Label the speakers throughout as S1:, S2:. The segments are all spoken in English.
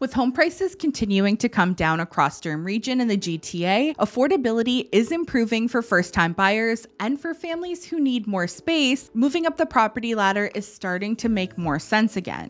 S1: With home prices continuing to come down across Durham region and the GTA, affordability is improving for first-time buyers, and for families who need more space, moving up the property ladder is starting to make more sense again.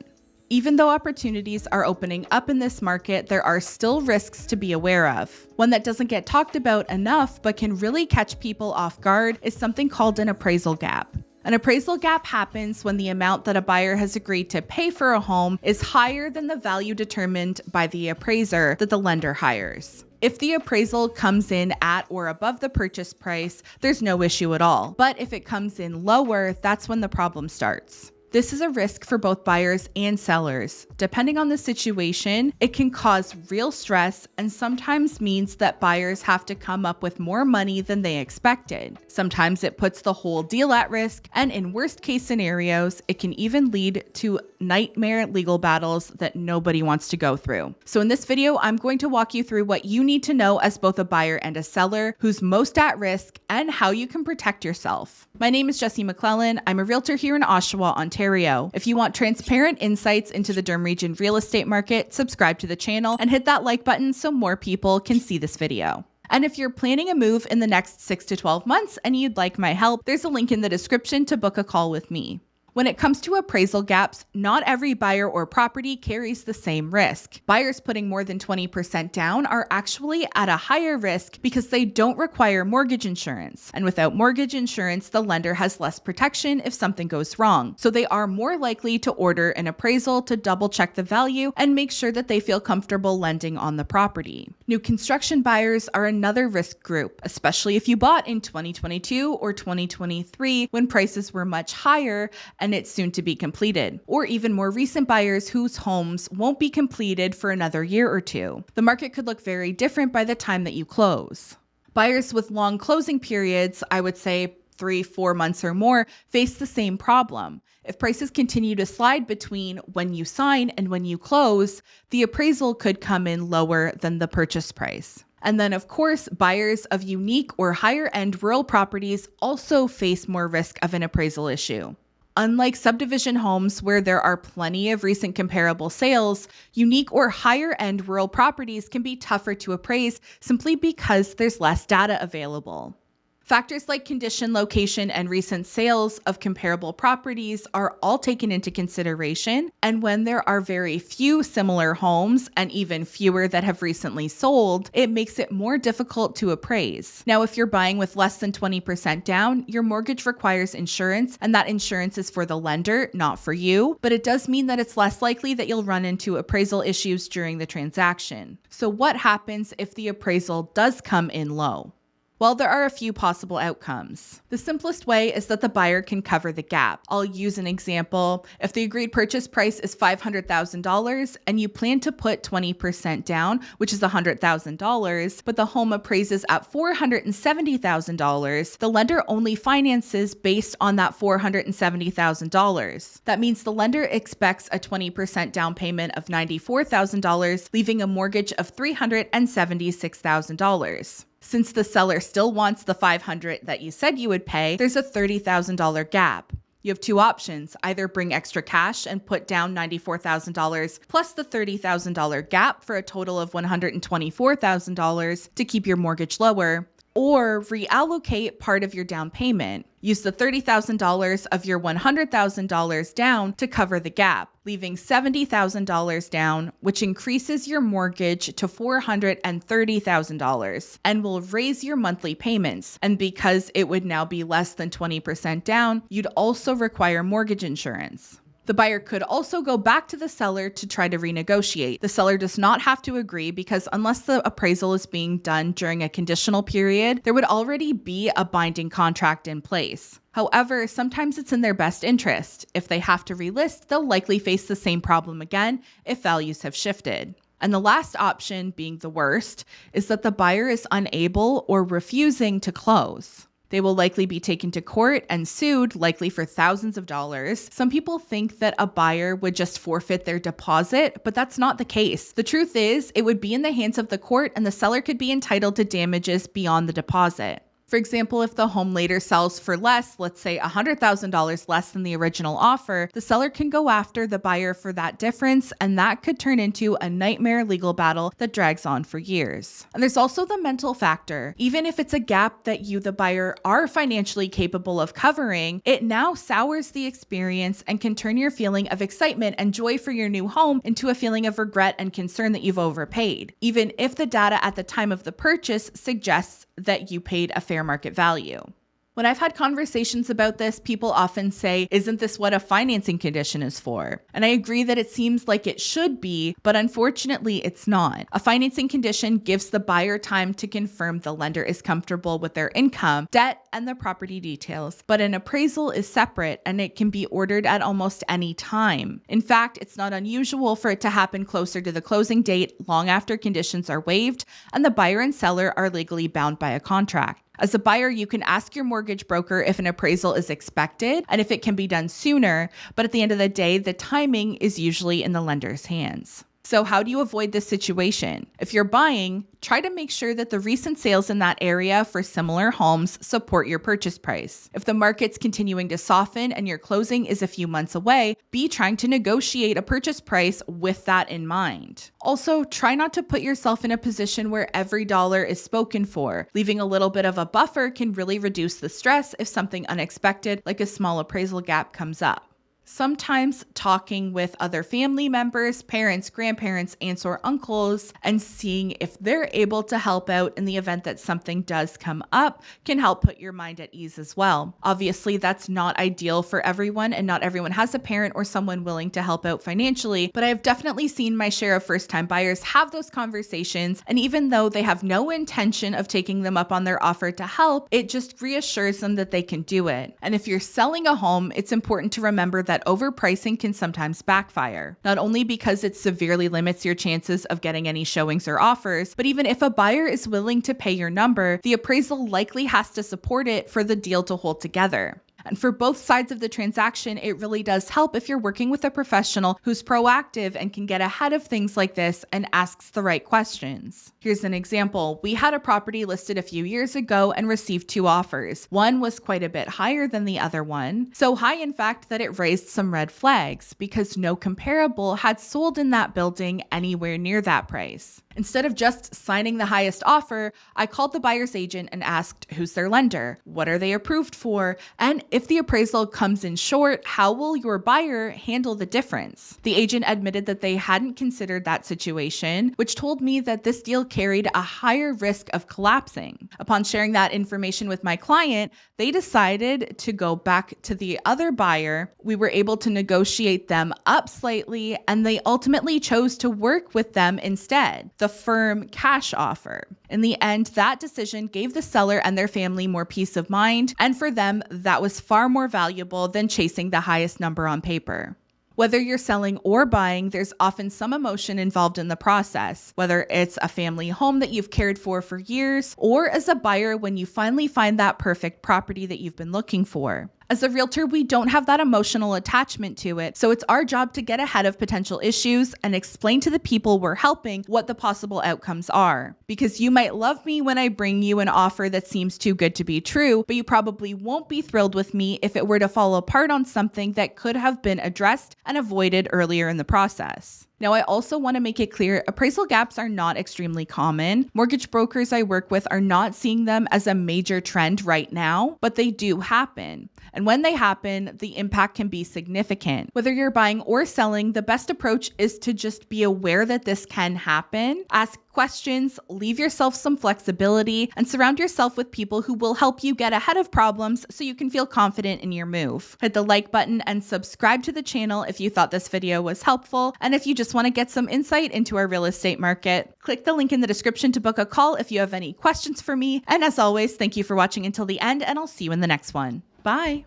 S1: Even though opportunities are opening up in this market, there are still risks to be aware of. One that doesn't get talked about enough but can really catch people off guard is something called an appraisal gap. An appraisal gap happens when the amount that a buyer has agreed to pay for a home is higher than the value determined by the appraiser that the lender hires. If the appraisal comes in at or above the purchase price, there's no issue at all. But if it comes in lower, that's when the problem starts. This is a risk for both buyers and sellers. Depending on the situation, it can cause real stress and sometimes means that buyers have to come up with more money than they expected. Sometimes it puts the whole deal at risk, and in worst case scenarios, it can even lead to nightmare legal battles that nobody wants to go through. So in this video, I'm going to walk you through what you need to know as both a buyer and a seller, who's most at risk, and how you can protect yourself. My name is Jessie McClellan. I'm a realtor here in Oshawa, Ontario. If you want transparent insights into the Durham region real estate market, subscribe to the channel and hit that like button so more people can see this video. And if you're planning a move in the next 6 to 12 months and you'd like my help, there's a link in the description to book a call with me. When it comes to appraisal gaps, not every buyer or property carries the same risk. Buyers putting more than 20% down are actually at a higher risk because they don't require mortgage insurance. And without mortgage insurance, the lender has less protection if something goes wrong. So they are more likely to order an appraisal to double check the value and make sure that they feel comfortable lending on the property. New construction buyers are another risk group, especially if you bought in 2022 or 2023 when prices were much higher and it's soon to be completed, or even more recent buyers whose homes won't be completed for another year or two. The market could look very different by the time that you close. Buyers with long closing periods, I would say 3-4 months or more, face the same problem. If prices continue to slide between when you sign and when you close, the appraisal could come in lower than the purchase price. And then, of course, buyers of unique or higher-end rural properties also face more risk of an appraisal issue. Unlike subdivision homes where there are plenty of recent comparable sales, unique or higher-end rural properties can be tougher to appraise simply because there's less data available. Factors like condition, location, and recent sales of comparable properties are all taken into consideration, and when there are very few similar homes and even fewer that have recently sold, it makes it more difficult to appraise. Now, if you're buying with less than 20% down, your mortgage requires insurance, and that insurance is for the lender, not for you, but it does mean that it's less likely that you'll run into appraisal issues during the transaction. So what happens if the appraisal does come in low? Well, there are a few possible outcomes. The simplest way is that the buyer can cover the gap. I'll use an example. If the agreed purchase price is $500,000 and you plan to put 20% down, which is $100,000, but the home appraises at $470,000, the lender only finances based on that $470,000. That means the lender expects a 20% down payment of $94,000, leaving a mortgage of $376,000. Since the seller still wants the $500,000 that you said you would pay, there's a $30,000 gap. You have two options: either bring extra cash and put down $94,000 plus the $30,000 gap for a total of $124,000 to keep your mortgage lower, or reallocate part of your down payment. Use the $30,000 of your $100,000 down to cover the gap, leaving $70,000 down, which increases your mortgage to $430,000 and will raise your monthly payments. And because it would now be less than 20% down, you'd also require mortgage insurance. The buyer could also go back to the seller to try to renegotiate. The seller does not have to agree because unless the appraisal is being done during a conditional period, there would already be a binding contract in place. However, sometimes it's in their best interest. If they have to relist, they'll likely face the same problem again if values have shifted. And the last option, being the worst, is that the buyer is unable or refusing to close. They will likely be taken to court and sued, likely for thousands of dollars. Some people think that a buyer would just forfeit their deposit, but that's not the case. The truth is, it would be in the hands of the court and the seller could be entitled to damages beyond the deposit. For example, if the home later sells for less, let's say $100,000 less than the original offer, the seller can go after the buyer for that difference, and that could turn into a nightmare legal battle that drags on for years. And there's also the mental factor. Even if it's a gap that you, the buyer, are financially capable of covering, it now sours the experience and can turn your feeling of excitement and joy for your new home into a feeling of regret and concern that you've overpaid, even if the data at the time of the purchase suggests that you paid a fair market value. When I've had conversations about this, people often say, isn't this what a financing condition is for? And I agree that it seems like it should be, but unfortunately it's not. A financing condition gives the buyer time to confirm the lender is comfortable with their income, debt, and the property details. But an appraisal is separate and it can be ordered at almost any time. In fact, it's not unusual for it to happen closer to the closing date, long after conditions are waived, and the buyer and seller are legally bound by a contract. As a buyer, you can ask your mortgage broker if an appraisal is expected and if it can be done sooner, but at the end of the day, the timing is usually in the lender's hands. So how do you avoid this situation? If you're buying, try to make sure that the recent sales in that area for similar homes support your purchase price. If the market's continuing to soften and your closing is a few months away, be trying to negotiate a purchase price with that in mind. Also, try not to put yourself in a position where every dollar is spoken for. Leaving a little bit of a buffer can really reduce the stress if something unexpected, like a small appraisal gap, comes up. Sometimes talking with other family members, parents, grandparents, aunts, or uncles, and seeing if they're able to help out in the event that something does come up can help put your mind at ease as well. Obviously, that's not ideal for everyone, and not everyone has a parent or someone willing to help out financially, but I've definitely seen my share of first-time buyers have those conversations, and even though they have no intention of taking them up on their offer to help, it just reassures them that they can do it. And if you're selling a home, it's important to remember that overpricing can sometimes backfire, not only because it severely limits your chances of getting any showings or offers, but even if a buyer is willing to pay your number, the appraisal likely has to support it for the deal to hold together. And for both sides of the transaction, it really does help if you're working with a professional who's proactive and can get ahead of things like this and asks the right questions. Here's an example. We had a property listed a few years ago and received 2 offers. One was quite a bit higher than the other one, so high in fact that it raised some red flags because no comparable had sold in that building anywhere near that price. Instead of just signing the highest offer, I called the buyer's agent and asked who's their lender, what are they approved for, and if the appraisal comes in short, how will your buyer handle the difference? The agent admitted that they hadn't considered that situation, which told me that this deal carried a higher risk of collapsing. Upon sharing that information with my client, they decided to go back to the other buyer. We were able to negotiate them up slightly, and they ultimately chose to work with them instead. The firm cash offer. In the end, that decision gave the seller and their family more peace of mind, and for them, that was far more valuable than chasing the highest number on paper. Whether you're selling or buying, there's often some emotion involved in the process, whether it's a family home that you've cared for years, or as a buyer when you finally find that perfect property that you've been looking for. As a realtor, we don't have that emotional attachment to it, so it's our job to get ahead of potential issues and explain to the people we're helping what the possible outcomes are. Because you might love me when I bring you an offer that seems too good to be true, but you probably won't be thrilled with me if it were to fall apart on something that could have been addressed and avoided earlier in the process. Now, I also want to make it clear, appraisal gaps are not extremely common. Mortgage brokers I work with are not seeing them as a major trend right now, but they do happen. And when they happen, the impact can be significant. Whether you're buying or selling, the best approach is to just be aware that this can happen. Ask questions, leave yourself some flexibility, and surround yourself with people who will help you get ahead of problems so you can feel confident in your move. Hit the like button and subscribe to the channel if you thought this video was helpful. And if you just want to get some insight into our real estate market, click the link in the description to book a call if you have any questions for me. And as always, thank you for watching until the end, and I'll see you in the next one. Bye.